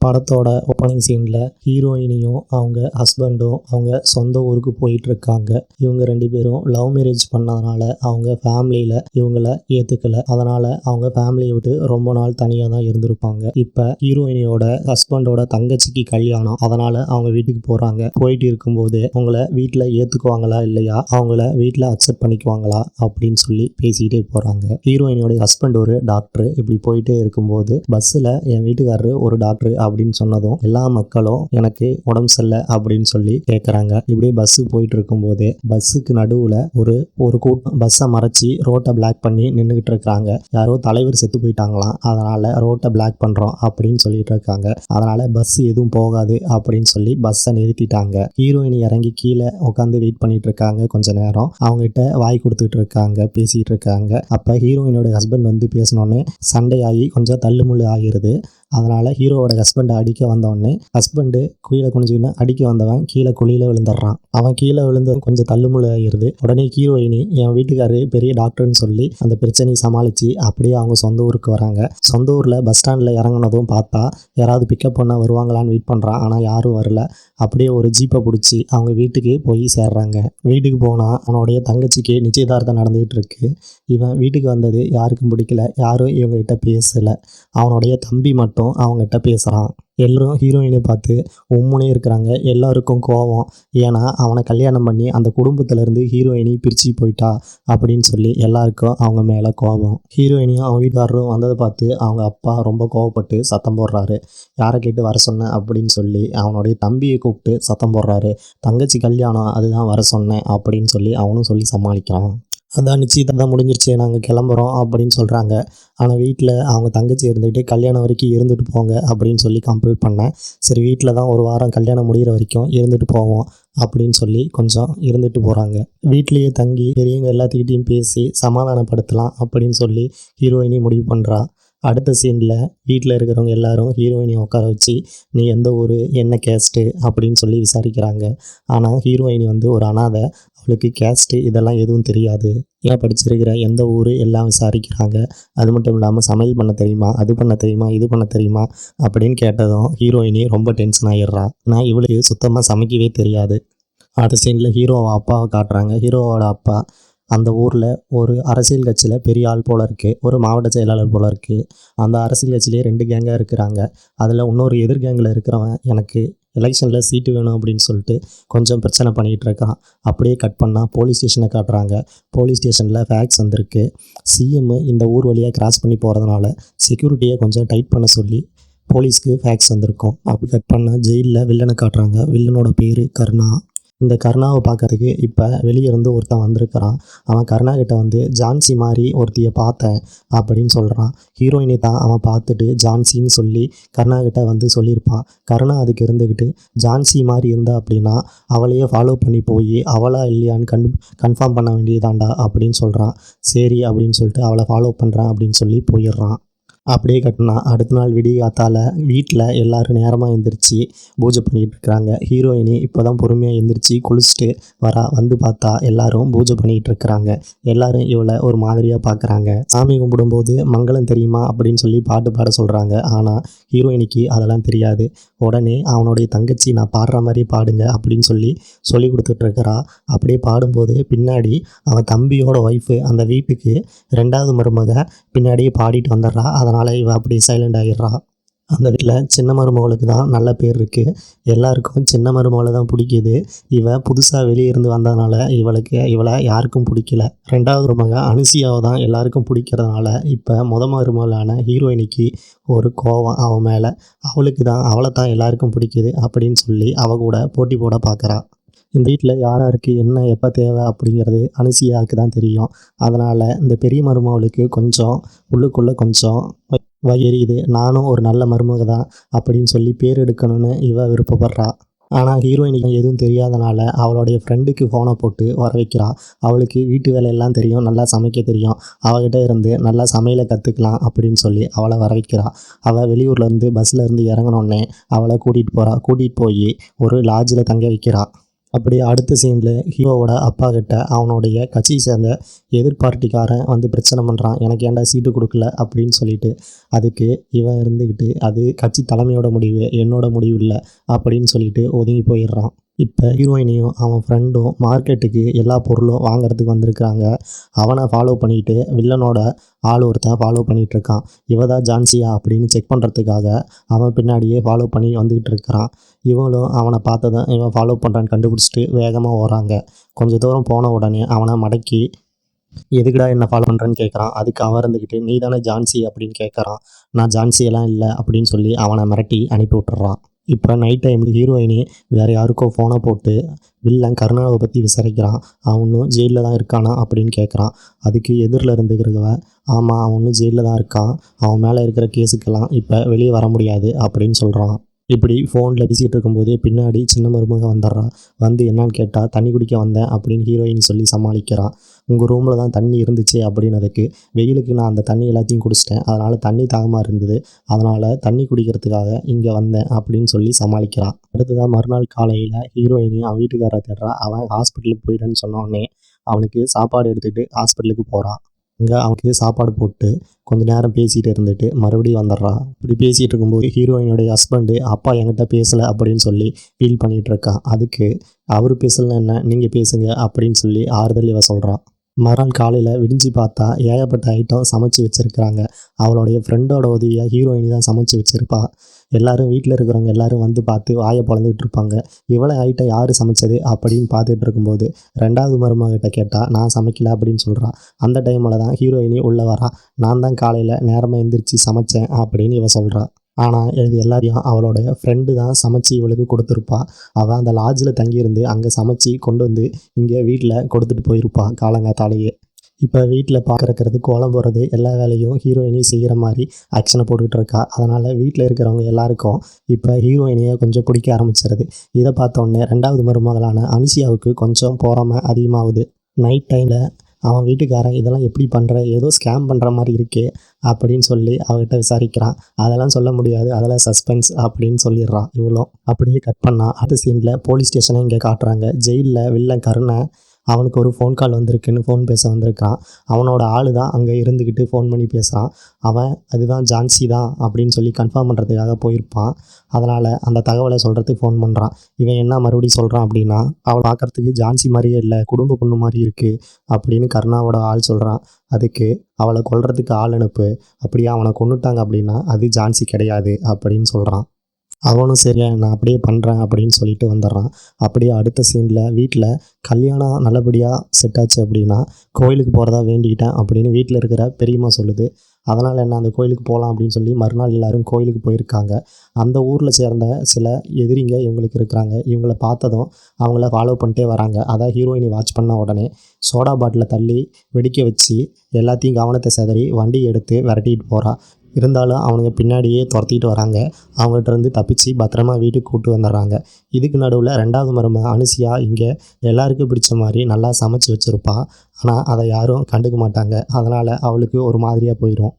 படத்தோட ஓப்பனிங் சீனில் ஹீரோயினியும் அவங்க ஹஸ்பண்டும் அவங்க சொந்த ஊருக்கு போயிட்டுருக்காங்க. இவங்க 2 பேரும் லவ் மேரேஜ் பண்ணதுனால அவங்க ஃபேமிலியில் இவங்கள ஏற்றுக்கலை. அதனால் அவங்க ஃபேமிலியை விட்டு ரொம்ப நாள் தனியாக தான் இருந்திருப்பாங்க. இப்போ ஹீரோயினியோட ஹஸ்பண்டோட தங்கச்சிக்கு கல்யாணம், அதனால் அவங்க வீட்டுக்கு போகிறாங்க. போயிட்டு இருக்கும்போது அவங்கள வீட்டில் ஏற்றுக்குவாங்களா இல்லையா, அவங்கள வீட்டில் அக்செப்ட் பண்ணிக்குவாங்களா அப்படின்னு சொல்லி பேசிக்கிட்டே போகிறாங்க. ஹீரோயினியோட ஹஸ்பண்ட் ஒரு டாக்டர். இப்படி போயிட்டே இருக்கும்போது பஸ்ஸில் என் வீட்டுக்காரரு ஒரு டாக்டர் அப்படின்னு சொன்னதும் எல்லா மக்களும் எனக்கு உடம்பு சரியில்லை அப்படின்னு சொல்லி கேட்குறாங்க. இப்படியே பஸ்ஸு போயிட்டு இருக்கும்போது பஸ்ஸுக்கு நடுவில் ஒரு கூட்டம் பஸ்ஸை மறைச்சி ரோட்டை பிளாக் பண்ணி நின்றுகிட்டு இருக்காங்க. யாரோ தலைவர் செத்து போயிட்டாங்களாம், அதனால ரோட்டை பிளாக் பண்ணுறோம் அப்படின்னு சொல்லிட்டு இருக்காங்க. அதனால பஸ் எதுவும் போகாது அப்படின்னு சொல்லி பஸ்ஸை நிறுத்திட்டாங்க. ஹீரோயினி இறங்கி கீழே உட்காந்து வெயிட் பண்ணிட்டு இருக்காங்க. கொஞ்ச நேரம் அவங்ககிட்ட வாய் கொடுத்துட்டு இருக்காங்க, பேசிட்டு இருக்காங்க. அப்போ ஹீரோயினோட ஹஸ்பண்ட் வந்து பேசினோன்னே சண்டையாகி கொஞ்சம் தள்ளுமுள்ளு ஆகிருது. அதனால் ஹீரோவோட ஹஸ்பண்டை அடிக்க வந்தோடனே ஹஸ்பண்டு கீழே குனிஞ்சுன்னு அடிக்க வந்தவன் கீழே குழியில் விழுந்துடுறான். அவன் கீழே விழுந்து கொஞ்சம் தள்ளுமுள்ளு ஆகிருது. உடனே ஹீரோயினி என் வீட்டுக்காரரு பெரிய டாக்டர்னு சொல்லி அந்த பிரச்சனையை சமாளித்து அப்படியே அவங்க சொந்த ஊருக்கு வராங்க. சொந்த ஊரில் பஸ் ஸ்டாண்டில் இறங்கினதும் பார்த்தா யாராவது பிக்கப் பண்ண வருவாங்களான்னு வெயிட் பண்ணுறான். ஆனால் யாரும் வரல. அப்படியே ஒரு ஜீப்பை பிடிச்சி அவங்க வீட்டுக்கு போய் சேர்றாங்க. வீட்டுக்கு போனால் அவனுடைய தங்கச்சிக்கு நிச்சயதார்த்தம் நடந்துகிட்டு இருக்கு. இவன் வீட்டுக்கு வந்தது யாருக்கும் பிடிக்கல. யாரும் இவங்ககிட்ட பேசலை. அவனுடைய தம்பி மட்டும் அவங்ககிட்ட பேசுகிறான். எல்லோரும் ஹீரோயினை பார்த்து உம்முனே இருக்கிறாங்க. எல்லாருக்கும் கோபம். ஏன்னா அவனை கல்யாணம் பண்ணி அந்த குடும்பத்திலேருந்து ஹீரோயினி பிரித்து போயிட்டா அப்படின்னு சொல்லி எல்லாருக்கும் அவங்க மேலே கோபம். ஹீரோயினியும் அவங்க வீட்டுக்காரரும் வந்ததை பார்த்து அவங்க அப்பா ரொம்ப கோவப்பட்டு சத்தம் போடுறாரு. யாரை கேட்டு வர சொன்னேன் அப்படின்னு சொல்லி அவனுடைய தம்பியை கூப்பிட்டு சத்தம் போடுறாரு. தங்கச்சி கல்யாணம், அதுதான் வர சொன்னேன் அப்படின்னு சொல்லி அவனும் சொல்லி சமாளிக்கிறான். அதான் நிச்சயதான் முடிஞ்சிருச்சு, நாங்கள் கிளம்புறோம் அப்படின்னு சொல்கிறாங்க. ஆனால் வீட்டில் அவங்க தங்கச்சி இருந்துக்கிட்டு கல்யாணம் வரைக்கும் இருந்துட்டு போங்க அப்படின்னு சொல்லி கம்ப்ளீட் பண்ணேன். சரி வீட்டில் தான் ஒரு வாரம் கல்யாணம் முடிகிற வரைக்கும் இருந்துட்டு போவோம் அப்படின்னு சொல்லி கொஞ்சம் இருந்துட்டு போகிறாங்க. வீட்லேயே தங்கி பெரியவங்க எல்லாத்துக்கிட்டையும் பேசி சமாதானப்படுத்தலாம் அப்படின்னு சொல்லி ஹீரோயினி முடிவு பண்ணுறா. அடுத்த சீனில் வீட்டில் இருக்கிறவங்க எல்லாரும் ஹீரோயினியை உட்கார வச்சு நீ எந்த ஊர், என்ன கேஸ்ட்டு அப்படின்னு சொல்லி விசாரிக்கிறாங்க. ஆனால் ஹீரோயினி வந்து ஒரு அனாதை, அவளுக்கு கேஸ்ட்டு இதெல்லாம் எதுவும் தெரியாது. ஏன் படிச்சிருக்கிற, எந்த ஊர் எல்லாம் விசாரிக்கிறாங்க. அது மட்டும் இல்லாமல் சமையல் பண்ண தெரியுமா, அது பண்ண தெரியுமா, இது பண்ண தெரியுமா அப்படின்னு கேட்டதும் ஹீரோயினி ரொம்ப டென்ஷன் ஆகிடுறா. ஆனால் இவளுக்கு சுத்தமாக சமைக்கவே தெரியாது. அடுத்த சீனில் ஹீரோவை அப்பாவை காட்டுறாங்க. ஹீரோவோட அப்பா அந்த ஊரில் ஒரு அரசியல் கட்சியில் பெரிய ஆள் போல் இருக்குது, ஒரு மாவட்ட செயலாளர் போல் இருக்குது. அந்த அரசியல் கட்சியிலே 2 கேங்காக இருக்கிறாங்க. அதில் இன்னொரு எதிர் கேங்கில் இருக்கிறவன் எனக்கு எலெக்ஷனில் சீட்டு வேணும் அப்படின்னு சொல்லிட்டு கொஞ்சம் பிரச்சனை பண்ணிகிட்டு இருக்கான். அப்படியே கட் பண்ணால் போலீஸ் ஸ்டேஷனை காட்டுறாங்க. போலீஸ் ஸ்டேஷனில் ஃபேக்ஸ் வந்திருக்கு. சிஎம் இந்த ஊர் வழியாக கிராஸ் பண்ணி போகிறதுனால செக்யூரிட்டியை கொஞ்சம் டைட் பண்ண சொல்லி போலீஸ்க்கு ஃபேக்ஸ் வந்திருக்கும். அப்படி கட் பண்ணால் ஜெயிலில் வில்லனை காட்டுறாங்க. வில்லனோட பேர் கருணா. இந்த கருணாவை பார்க்கறதுக்கு இப்போ வெளியே இருந்து ஒருத்தன் வந்திருக்கிறான். அவன் கருணா கிட்ட வந்து ஜான்சி மாதிரி ஒருத்தியை பார்த்தேன் அப்படின்னு சொல்கிறான். ஹீரோயினை தான் அவன் பார்த்துட்டு ஜான்சின்னு சொல்லி கருணா கிட்ட வந்து சொல்லியிருப்பான். கருணா அதுக்கு இருந்துக்கிட்டு ஜான்சி மாதிரி இருந்தா அப்படின்னா அவளையே ஃபாலோ பண்ணி போய் அவளா இல்லையான்னு கன்ஃபார்ம் பண்ண வேண்டியதாண்டா அப்படின்னு சொல்கிறான். சரி அப்படின்னு சொல்லிட்டு அவளை ஃபாலோ பண்ணுறேன் அப்படின்னு சொல்லி போயிடுறான். அப்படியே கட்டினா அடுத்த நாள் விடிய காத்தால் வீட்டில் எல்லோரும் நேரமாக எழுந்திரிச்சு பூஜை பண்ணிகிட்டு இருக்கிறாங்க. ஹீரோயினி இப்போ தான் பொறுமையாக எழுந்திரிச்சு குளிச்சுட்டு வந்து பார்த்தா எல்லோரும் பூஜை பண்ணிகிட்டு இருக்கிறாங்க. எல்லோரும் இவளை ஒரு மாதிரியாக பார்க்குறாங்க. சாமி கும்பிடும்போது மங்களம் தெரியுமா அப்படின்னு சொல்லி பாட்டு பாட சொல்கிறாங்க. ஆனால் ஹீரோயினிக்கு அதெல்லாம் தெரியாது. உடனே அவனுடைய தங்கச்சி நான் பாடுற மாதிரி பாடுங்க அப்படின்னு சொல்லி கொடுத்துட்ருக்கிறா. அப்படியே பாடும்போது பின்னாடி அவன் தம்பியோட ஒய்ஃபு அந்த வீட்டுக்கு 2வது மருமக பின்னாடியே பாடிட்டு வந்துடுறா. அதனால் இவள் அப்படியே சைலண்ட் ஆகிடுறா. அந்த வீட்டில் சின்ன மருமகளுக்கு தான் நல்ல பேர் இருக்குது. எல்லாருக்கும் சின்ன மருமகளை தான் பிடிக்குது. இவள் புதுசாக வெளியே இருந்து வந்ததுனால இவளை யாருக்கும் பிடிக்கல. 2வது மருமக அனுசியாவை தான் எல்லாருக்கும் பிடிக்கிறதுனால இப்போ மருமகளான ஹீரோயினிக்கு ஒரு கோவம் அவன் மேலே. அவளை தான் எல்லாருக்கும் பிடிக்குது அப்படின்னு சொல்லி அவள் கூட போட்டி போட பார்க்குறா. இந்த வீட்டில் யாராருக்கு என்ன எப்போ தேவை அப்படிங்கிறது அனுசியாவுக்கு தான் தெரியும். அதனால் இந்த பெரிய மருமகளுக்கு கொஞ்சம் உள்ளுக்குள்ளே கொஞ்சம் எரியுது. நானும் ஒரு நல்ல மருமக தான் அப்படின்னு சொல்லி பேர் எடுக்கணும்னு இவ விருப்பப்படுறா. ஆனால் ஹீரோயினிக்கு எதுவும் தெரியாதனால அவளுடைய ஃப்ரெண்டுக்கு ஃபோனை போட்டு வர வைக்கிறா. அவளுக்கு வீட்டு வேலையெல்லாம் தெரியும், நல்லா சமைக்க தெரியும். அவகிட்ட இருந்து நல்லா சமையலை கற்றுக்கலாம் அப்படின்னு சொல்லி அவளை வர வைக்கிறா. அவள் வெளியூர்லேருந்து பஸ்ஸில் இருந்து இறங்கினோடனே அவளை கூட்டிகிட்டு போய் ஒரு லாட்ஜில் தங்க வைக்கிறா. அப்படியே அடுத்த சீனில் ஹீரோவோட அப்பா கிட்ட அவனுடைய கட்சி சேர்ந்த எதிர்பார்ட்டிக்காரன் வந்து பிரச்சனை பண்ணுறான், எனக்கு ஏன்டா சீட்டு கொடுக்கல அப்படின்னு சொல்லிட்டு. அதுக்கு இவன் இருந்துக்கிட்டு அது கட்சி தலைமையோட முடிவு, என்னோட முடிவு இல்லை அப்படின்னு சொல்லிட்டு ஒதுங்கி போயிடுறான். இப்போ ஹீரோயினியும் அவன் ஃப்ரெண்டும் மார்க்கெட்டுக்கு எல்லா பொருளும் வாங்குறதுக்கு வந்திருக்காங்க. அவனை ஃபாலோ பண்ணிட்டு வில்லனோட ஆள் ஒருத்தன் ஃபாலோ பண்ணிகிட்ருக்கான். இவ தான் ஜான்சியா அப்படின்னு செக் பண்ணுறதுக்காக அவன் பின்னாடியே ஃபாலோ பண்ணி வந்துக்கிட்டு இருக்கிறான். இவங்களும் அவனை பார்த்ததும் இவன் ஃபாலோ பண்ணுறான்னு கண்டுபிடிச்சிட்டு வேகமாக ஓடுறாங்க. கொஞ்சம் தூரம் போன உடனே அவனை மடக்கி எதுக்குடா என்ன ஃபாலோ பண்ணுறேன்னு கேட்குறான். அதுக்கு அவன் இருந்துக்கிட்டு நீ தானே ஜான்சி அப்படின்னு கேட்குறான். நான் ஜான்சியெல்லாம் இல்லை அப்படின்னு சொல்லி அவனை மிரட்டி அனுப்பி விட்டுறான். இப்போ நைட் டைமில் ஹீரோயினி வேறு யாருக்கோ ஃபோனை போட்டு வில்லன் கருணாவை பற்றி விசாரிக்கிறான். அவன் இன்னும் ஜெயிலில் தான் இருக்கானா அப்படின்னு கேட்குறான். அதுக்கு எதிரில் இருந்துக்கிறவன் ஆமாம் அவன் இன்னும் ஜெயிலில் தான் இருக்கான், அவன் மேலே இருக்கிற கேஸுக்கெல்லாம் இப்போ வெளியே வர முடியாது அப்படின்னு சொல்கிறான். இப்படி ஃபோனில் பேசிகிட்டு இருக்கும்போதே பின்னாடி சின்ன மருமக வந்துடுறான். வந்து என்னான்னு கேட்டால் தண்ணி குடிக்க வந்தேன் அப்படின்னு ஹீரோயின் சொல்லி சமாளிக்கிறான். உங்கள் ரூமில் தான் தண்ணி இருந்துச்சு அப்படின்னதுக்கு வெயிலுக்கு நான் அந்த தண்ணி எல்லாத்தையும் குடிச்சிட்டேன், அதனால் தண்ணி தாகமாக இருந்தது, அதனால் தண்ணி குடிக்கிறதுக்காக இங்கே வந்தேன் அப்படின்னு சொல்லி சமாளிக்கிறான். அடுத்ததான் மறுநாள் காலையில் ஹீரோயினி அவன் வீட்டுக்காரரை தேடுறான். அவன் ஹாஸ்பிட்டலுக்கு போயிட்டேன்னு சொன்னோடனே அவனுக்கு சாப்பாடு எடுத்துகிட்டு ஹாஸ்பிட்டலுக்கு போகிறான். அங்கே அவனுக்கு சாப்பாடு போட்டு கொஞ்ச நேரம் பேசிகிட்டு இருந்துட்டு மறுபடியும் வந்துடுறான். இப்படி பேசிகிட்டு இருக்கும்போது ஹீரோயினுடைய ஹஸ்பண்டு அப்பா என்கிட்ட பேசலை அப்படின்னு சொல்லி ஃபீல் பண்ணிகிட்டு இருக்கான். அதுக்கு அவர் பேசலைன்னா என்ன, நீங்கள் பேசுங்க அப்படின்னு சொல்லி ஆறுதல் இவ சொல்கிறான். மறுநாள் காலையில் விடிஞ்சு பார்த்தா ஏகப்பட்ட ஐட்டம் சமைச்சு வச்சுருக்கிறாங்க. அவளுடைய ஃப்ரெண்டோட உதவியாக ஹீரோயினி தான் சமைச்சு வச்சுருப்பா. எல்லோரும் வீட்டில் இருக்கிறவங்க எல்லோரும் வந்து பார்த்து வாயை பொழந்துக்கிட்டு இருப்பாங்க. இவ்வளோ ஐட்டம் யார் சமைச்சது அப்படின்னு பார்த்துட்டு இருக்கும்போது ரெண்டாவது மருமகிட்ட கேட்டால் நான் சமைக்கல அப்படின்னு சொல்கிறான். அந்த டைமில் தான் ஹீரோயினி உள்ளே வரா. நான் தான் காலையில் நேரமாக எந்திரிச்சு சமைச்சேன் அப்படின்னு இவ சொல்கிறா. ஆனால் இது எல்லாத்தையும் அவளுடைய ஃப்ரெண்டு தான் சமைச்சு இவளுக்கு கொடுத்துருப்பா. அவள் அந்த லாட்ஜில் தங்கியிருந்து அங்கே சமைச்சு கொண்டு வந்து இங்கே வீட்டில் கொடுத்துட்டு போயிருப்பா காலங்காத்தாலேயே. இப்போ வீட்டில் பார்க்குறது கோலம் போடுறது எல்லா வேலையும் ஹீரோயினி செய்கிற மாதிரி ஆக்ஷனை போட்டுக்கிட்டு இருக்கா. அதனால் வீட்டில் இருக்கிறவங்க எல்லாருக்கும் இப்போ ஹீரோயினியை கொஞ்சம் பிடிக்க ஆரம்பிச்சிருது. இதை பார்த்தோன்னே ரெண்டாவது மருமகளான அனிஷியாவுக்கு கொஞ்சம் பொறாமை அதிகமாகுது. நைட் டைமில் அவன் வீட்டுக்காரன் இதெல்லாம் எப்படி பண்ணுற, ஏதோ ஸ்கேம் பண்ணுற மாதிரி இருக்கே அப்படின்னு சொல்லி அவகிட்ட விசாரிக்கிறான். அதெல்லாம் சொல்ல முடியாது, அதெல்லாம் சஸ்பென்ஸ் அப்படின்னு சொல்லிடுறான். இவ்வளோ அப்படியே கட் பண்ணால் அடுத்த சீனில் போலீஸ் ஸ்டேஷனை இங்கே காட்டுறாங்க. ஜெயிலில் வில்லன் கருணை அவனுக்கு ஒரு ஃபோன் கால் வந்திருக்குன்னு ஃபோன் பேச வந்திருக்கான். அவனோட ஆள் தான் அங்கே இருந்துக்கிட்டு ஃபோன் பண்ணி பேசுகிறான். அவன் அதுதான் ஜான்சி தான் அப்படின்னு சொல்லி கன்ஃபார்ம் பண்ணுறதுக்காக போயிருப்பான். அதனால் அந்த தகவலை சொல்கிறதுக்கு ஃபோன் பண்ணுறான். இவன் என்ன மறுபடியும் சொல்கிறான் அப்படின்னா, அவள் பார்க்குறதுக்கு ஜான்சி மாதிரியே இல்லை, குடும்ப பொண்ணு மாதிரி இருக்குது அப்படின்னு கருணாவோட ஆள் சொல்கிறான். அதுக்கு அவளை கொல்றதுக்கு ஆள் அனுப்பு, அப்படியே அவனை கொன்னுட்டாங்க அப்படின்னா அது ஜான்சி கிடையாது அப்படின்னு சொல்கிறான். அவனும் சரியா நான் அப்படியே பண்ணுறேன் அப்படின்னு சொல்லிட்டு வந்துடுறான். அப்படியே அடுத்த சீனில் வீட்டில் கல்யாணம் நல்லபடியாக செட் ஆச்சு அப்படின்னா கோயிலுக்கு போகிறதா வேண்டிக்கிட்டேன் அப்படின்னு வீட்டில் இருக்கிற பெரியம்மா சொல்லுது. அதனால் என்ன அந்த கோயிலுக்கு போகலாம் அப்படின்னு சொல்லி மறுநாள் எல்லோரும் கோயிலுக்கு போயிருக்காங்க. அந்த ஊரில் சேர்ந்த சில எதிரிங்க இவங்களுக்கு இருக்கிறாங்க. இவங்கள பார்த்ததும் அவங்கள ஃபாலோ பண்ணிட்டே வராங்க. அதான் ஹீரோயினி வாட்ச் பண்ண உடனே சோடா பாட்டில் தள்ளி வெடிக்க வச்சு எல்லாத்தையும் கவனத்தை சிதறி வண்டி எடுத்து விரட்டிட்டு போகிறா. இருந்தாலும் அவனுங்க பின்னாடியே துரத்திட்டு வராங்க. அவங்ககிட்ட இருந்து தப்பிச்சு பத்திரமா வீட்டுக்கு கூப்பிட்டு வந்துடுறாங்க. இதுக்கு நடுவில் ரெண்டாவது மருமக அனுசியா இங்கே எல்லாருக்கும் பிடிச்ச மாதிரி நல்லா சமைச்சு வச்சுருப்பாள். ஆனால் அதை யாரும் கண்டுக்க மாட்டாங்க. அதனால் அவளுக்கு ஒரு மாதிரியாக போயிடும்.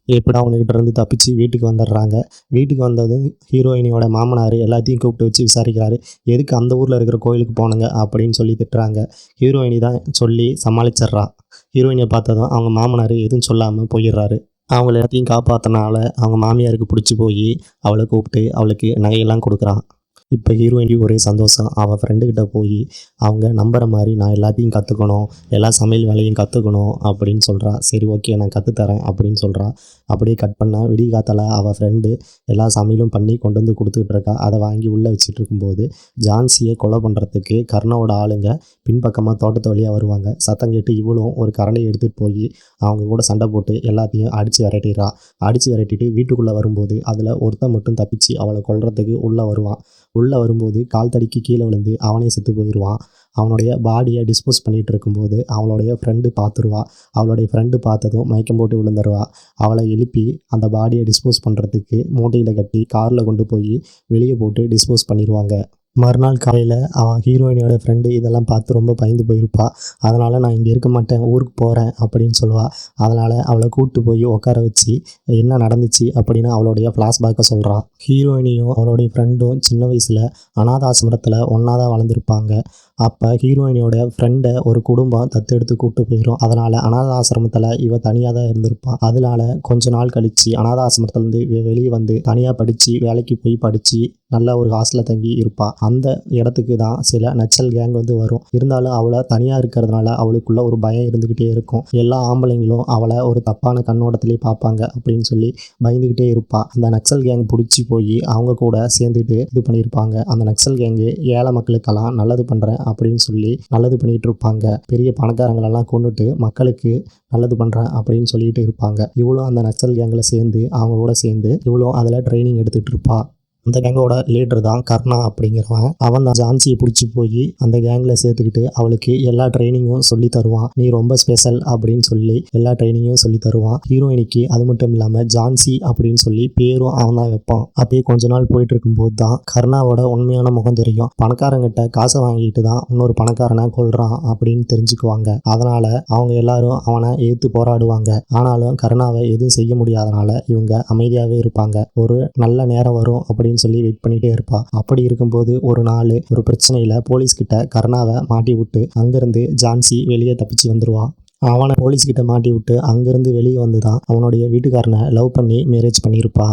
எப்படா அவனுக்கிட்ட இருந்து தப்பிச்சு வீட்டுக்கு வந்துடுறாங்க. வீட்டுக்கு வந்தது ஹீரோயினியோட மாமனார் எல்லாத்தையும் கூப்பிட்டு வச்சு விசாரிக்கிறாரு. எதுக்கு அந்த ஊரில் இருக்கிற கோயிலுக்கு போனங்க அப்படின்னு சொல்லி திட்டுறாங்க. ஹீரோயினி தான் சொல்லி சமாளிச்சிட்றா. ஹீரோயினியை பார்த்ததும் அவங்க மாமனார் எதுவும் சொல்லாமல் போயிடுறாரு. அவங்கள எல்லாத்தையும் காப்பாற்றினால அவங்க மாமியாருக்கு பிடிச்சி போய் அவளை கூப்பிட்டு அவளுக்கு நகையெல்லாம் கொடுக்குறான். இப்போ ஹீரோயினுக்கு ஒரே சந்தோஷம். அவள் ஃப்ரெண்டுக்கிட்ட போய் அவங்க நம்புகிற மாதிரி நான் எல்லாத்தையும் கற்றுக்கணும், எல்லா சமையல் வேலையும் கற்றுக்கணும் அப்படின்னு சொல்கிறா. சரி ஓகே நான் கற்றுத்தரேன் அப்படின்னு சொல்கிறா. அப்படியே கட் பண்ணால் விடிய காத்தால அவள் ஃப்ரெண்டு எல்லா சமையலும் பண்ணி கொண்டு வந்து கொடுத்துக்கிட்டு இருக்கா. அதை வாங்கி உள்ளே வச்சுட்டு இருக்கும்போது ஜான்சியை கொலை பண்ணுறதுக்கு கர்ணாவோட ஆளுங்க பின்பக்கமாக தோட்டத்து வழியாக வருவாங்க. சத்தம் கேட்டு இவளும் ஒரு கரண்டியை எடுத்துகிட்டு போய் அவங்க கூட சண்டை போட்டு எல்லாத்தையும் அடித்து விரட்டிடுறா. அடித்து விரட்டிட்டு வீட்டுக்குள்ளே வரும்போது அதில் ஒருத்தன் மட்டும் தப்பிச்சு அவளை கொல்றதுக்கு உள்ளே வருவான். உள்ளே வரும்போது கால் தடிக்கு கீழே விழுந்து அவனே செத்து போயிடுவான். அவனுடைய பாடியை டிஸ்போஸ் பண்ணிகிட்டு இருக்கும்போது அவளுடைய ஃப்ரெண்டு பார்த்துருவா. அவளுடைய ஃப்ரெண்டு பார்த்ததும் மயக்கம் போட்டு விழுந்துருவா. அவளை எழுப்பி அந்த பாடியை டிஸ்போஸ் பண்ணுறதுக்கு மூட்டையில் கட்டி காரில் கொண்டு போய் வெளியே போட்டு டிஸ்போஸ் பண்ணிடுவாங்க. மறுநாள் காலையில் அவன் ஹீரோயினியோட ஃப்ரெண்டு இதெல்லாம் பார்த்து ரொம்ப பயந்து போயிருப்பா. அதனால் நான் இங்கே இருக்க மாட்டேன், ஊருக்கு போகிறேன் அப்படின்னு சொல்லுவாள். அதனால் அவளை கூப்பிட்டு போய் உட்கார வச்சு என்ன நடந்துச்சு அப்படின்னு அவளுடைய ஃப்ளாஷ்பேக்கை சொல்கிறான். ஹீரோயினியும் அவளுடைய ஃப்ரெண்டும் சின்ன வயசில் அனாதாசிரமத்தில் ஒன்றா தான் வளர்ந்துருப்பாங்க. அப்போ ஹீரோயினியோட ஃப்ரெண்டை ஒரு குடும்பம் தத்தெடுத்து கூப்பிட்டு போயிடும். அதனால் அனாதாசிரமத்தில் இவ தனியாக தான் இருந்திருப்பாள். அதனால கொஞ்ச நாள் கழித்து அனாதாசிரமத்துலேருந்து வெளியே வந்து தனியாக படித்து வேலைக்கு போய் படித்து நல்ல ஒரு ஹாஸ்டலில் தங்கி இருப்பாள். அந்த இடத்துக்கு தான் சில நக்சல் கேங் வந்து வரும். இருந்தாலும் அவளை தனியாக இருக்கிறதுனால அவளுக்குள்ள ஒரு பயம் இருந்துக்கிட்டே இருக்கும். எல்லா ஆம்பளைங்களும் அவளை ஒரு தப்பான கண்ணோட்டத்திலே பார்ப்பாங்க அப்படின்னு சொல்லி பயந்துக்கிட்டே இருப்பாள். அந்த நக்சல் கேங் பிடிச்சி போய் அவங்க கூட சேர்ந்துட்டு இது பண்ணியிருப்பாங்க. அந்த நக்சல் கேங்கு ஏழை மக்களுக்கெல்லாம் நல்லது பண்ணுறேன் அப்படின்னு சொல்லி நல்லது பண்ணிகிட்டு இருப்பாங்க. பெரிய பணக்காரங்களெல்லாம் கொண்டுட்டு மக்களுக்கு நல்லது பண்ணுறேன் அப்படின்னு சொல்லிட்டு இருப்பாங்க. இவளும் அந்த நக்சல் கேங்கில் சேர்ந்து அவங்க கூட சேர்ந்து இவளும் அதில் ட்ரைனிங் எடுத்துகிட்டு இருப்பாள். அந்த கேங்கோட லீடர் தான் கர்ணா அப்படிங்கிறவன். அவன் தான் ஜான்சியை பிடிச்சி போய் அந்த கேங்கில் சேர்த்துக்கிட்டு அவளுக்கு எல்லா ட்ரைனிங்கும் சொல்லி தருவான். நீ ரொம்ப ஸ்பெஷல் அப்படின்னு சொல்லி எல்லா ட்ரைனிங்கும் சொல்லி தருவான். ஹீரோயினிக்கு அது மட்டும் இல்லாமல் ஜான்சி அப்படின்னு சொல்லி பேரும் அவன் தான் வைப்பான். அப்படியே கொஞ்ச நாள் போயிட்டு இருக்கும்போது தான் கர்ணாவோட உண்மையான முகம் தெரியும். பணக்காரங்கிட்ட காசை வாங்கிட்டு தான் இன்னொரு பணக்காரனை கொல்றான் அப்படின்னு தெரிஞ்சுக்குவாங்க. அதனால அவங்க எல்லாரும் அவனை எதிர்த்து போராடுவாங்க. ஆனாலும் கர்ணாவை எதுவும் செய்ய முடியாதனால இவங்க அமைதியாகவே இருப்பாங்க. ஒரு நல்ல நேரம் வரும் அப்படின்னு சொல்லி வெயிட் பண்ணிட்டே இருப்பா. அப்படி இருக்கும்போது ஒரு நாள் ஒரு பிரச்சனையில போலீஸ் கிட்ட கர்ணாவை மாட்டி விட்டு அங்கிருந்து ஜான்சி வெளியே தப்பிச்சு வந்துருவான். அவனை போலீஸ்கிட்ட மாட்டி விட்டு அங்கிருந்து வெளியே வந்து தான் அவனுடைய வீட்டுக்காரனை லவ் பண்ணி மேரேஜ் பண்ணியிருப்பா.